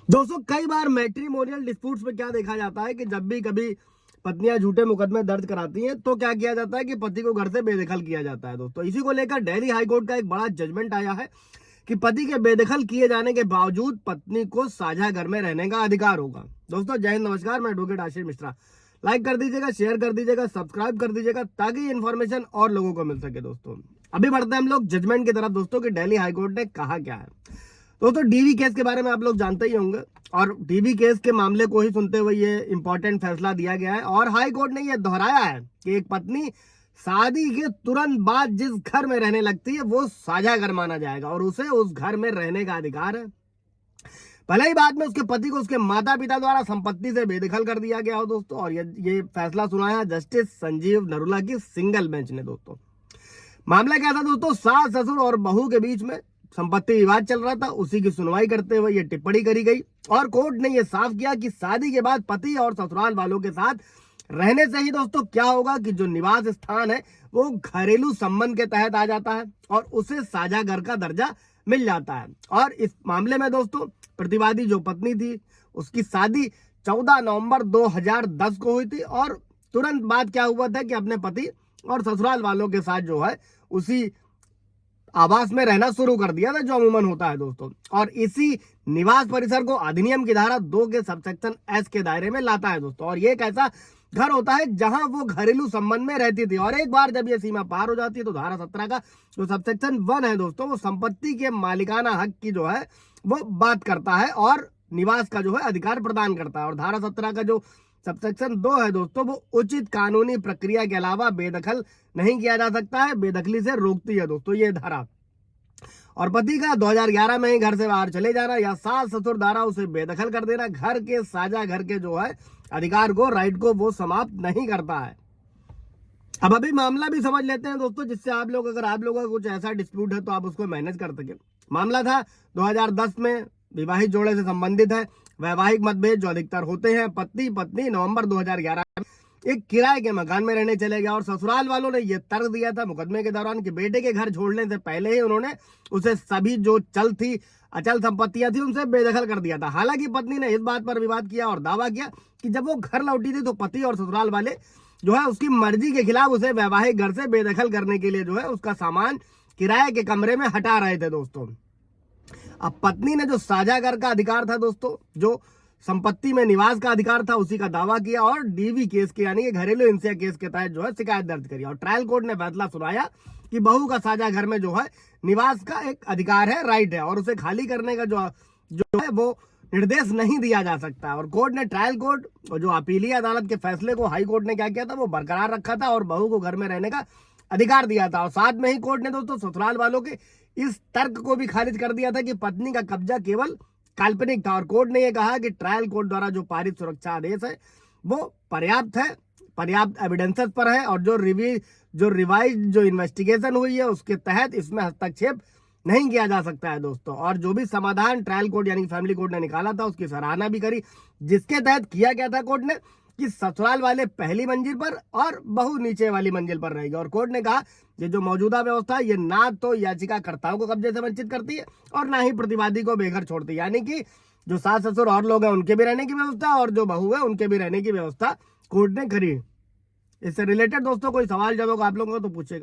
दोस्तों कई बार matrimonial disputes में क्या देखा जाता है कि जब भी कभी पत्नियां झूठे मुकदमे दर्ज कराती हैं तो क्या किया जाता है कि पति को घर से बेदखल किया जाता है। दोस्तों इसी को लेकर दिल्ली हाईकोर्ट का एक बड़ा जजमेंट आया है कि पति के बेदखल किए जाने के बावजूद पत्नी को साझा घर में रहने का अधिकार होगा। दोस्तों जय हिंद, नमस्कार, मैं एडवोकेट आशीष मिश्रा। लाइक कर दीजिएगा, शेयर कर दीजिएगा, सब्सक्राइब कर दीजिएगा ताकि इन्फॉर्मेशन और लोगों को मिल सके। दोस्तों अभी बढ़ते हैं हम लोग जजमेंट की तरफ। दोस्तों कि दिल्ली हाईकोर्ट ने कहा क्या है। दोस्तों डीवी केस के बारे में आप लोग जानते ही होंगे और डीवी केस के मामले को ही सुनते हुए ये इंपॉर्टेंट फैसला दिया गया है और हाई कोर्ट ने ये दोहराया है कि एक पत्नी शादी के तुरंत बाद जिस घर में रहने लगती है वो साझा घर माना जाएगा और उसे उस घर में रहने का अधिकार है, भले ही बाद में उसके पति को उसके माता पिता द्वारा संपत्ति से बेदखल कर दिया गया हो। दोस्तों और ये फैसला सुनाया जस्टिस संजीव नरूला की सिंगल बेंच ने। दोस्तों मामला क्या था दोस्तों, सास ससुर और बहू के बीच में संपत्ति विवाद चल रहा था। उसी की सुनवाई करते हुए ये टिप्पणी करी गई और कोर्ट ने यह साफ किया कि शादी के बाद पति और ससुराल वालों के साथ रहने से ही दोस्तों क्या होगा कि जो निवास स्थान है वो घरेलू संबंध के तहत आ जाता है और उसे साझा घर का दर्जा मिल जाता है। और इस मामले में दोस्तों प्रतिवादी जो पत्नी थी उसकी शादी 14 नवंबर 2010 को हुई थी और तुरंत बाद क्या हुआ था कि अपने पति और ससुराल वालों के साथ जो है उसी आवास में रहना शुरू कर दिया था जो अमूमन होता है। दोस्तों और इसी निवास परिसर को अधिनियम की धारा 2 के सबसेक्शन एस के दायरे में लाता है। दोस्तों और ये एक ऐसा घर होता है जहां वो घरेलू संबंध में रहती थी और एक बार जब ये सीमा पार हो जाती है तो धारा 17 का जो सबसेक्शन 1 है दोस्तों वो संपत्ति के मालिकाना हक की जो है वो बात करता है और निवास का जो है अधिकार प्रदान करता है। और धारा 17 का जो सबसेक्शन 2 है दोस्तों वो उचित कानूनी प्रक्रिया के अलावा बेदखल नहीं किया जा सकता है, बेदखली से रोकती है। दोस्तों ये धारा और पति का 2011 में ही घर से बाहर चले जाना या सास ससुर द्वारा उसे बेदखल कर देना घर के साझा घर के जो है अधिकार को, राइट को वो समाप्त नहीं करता है। अब अभी मामला भी समझ लेते हैं दोस्तों, जिससे आप लोग अगर आप लोगों का कुछ ऐसा डिस्प्यूट है तो आप उसको मैनेज कर सके। मामला था 2010 में, विवाहित जोड़े से संबंधित है। वैवाहिक मतभेद जो अधिकतर होते हैं, पति पत्नी नवंबर 2011 में एक किराए के मकान में रहने चले गया और ससुराल वालों ने यह तर्क दिया था मुकदमे के दौरान कि बेटे के घर छोड़ने से पहले ही उन्होंने उसे सभी जो अचल संपत्तियां थी उनसे बेदखल कर दिया था। हालांकि पत्नी ने इस बात पर विवाद किया और दावा किया कि जब वो घर लौटी थी तो पति और ससुराल वाले जो है उसकी मर्जी के खिलाफ उसे वैवाहिक घर से बेदखल करने के लिए जो है उसका सामान किराए के कमरे में हटा रहे थे। दोस्तों अब पत्नी ने जो साझा घर का अधिकार था दोस्तों, जो संपत्ति में निवास का अधिकार था, उसी का दावा किया और डीवी केस के यानी कि घरेलू हिंसा केस के तहत जो है शिकायत दर्ज करी और ट्रायल कोर्ट ने फैसला सुनाया कि बहू का साझा घर में जो है निवास का एक अधिकार है, राइट है और उसे खाली करने का जो है वो निर्देश नहीं दिया जा सकता। और कोर्ट ने ट्रायल कोर्ट और जो अपीलीय अदालत के फैसले को हाई कोर्ट ने क्या किया था वो बरकरार रखा था और बहू को घर में रहने का अधिकार दिया था। और साथ में ही कोर्ट ने दोस्तों ससुराल वालों के इस तर्क को भी खारिज कर दिया था कि पत्नी का कब्जा केवल काल्पनिक था और कोर्ट ने यह कहा कि ट्रायल कोर्ट द्वारा जो पारित सुरक्षा आदेश है वो पर्याप्त है, पर्याप्त एविडेंसेस पर है और जो रिवाइज जो इन्वेस्टिगेशन हुई है उसके तहत इसमें हस्तक्षेप नहीं किया जा सकता है। दोस्तों और जो भी समाधान ट्रायल कोर्ट यानी फैमिली कोर्ट ने निकाला था उसकी सराहना भी करी, जिसके तहत किया गया था कोर्ट ने कि ससुराल वाले पहली मंजिल पर और बहू नीचे वाली मंजिल पर रहेगी। और कोर्ट ने कहा ये जो मौजूदा व्यवस्था है ये ना तो याचिकाकर्ताओं को कब्जे से वंचित करती है और ना ही प्रतिवादी को बेघर छोड़ती है, यानी कि जो सास ससुर और लोग हैं उनके भी रहने की व्यवस्था और जो बहू है उनके भी रहने की व्यवस्था कोर्ट ने करी। इससे रिलेटेड दोस्तों कोई सवाल जब होगा आप लोगों को तो पूछेगा।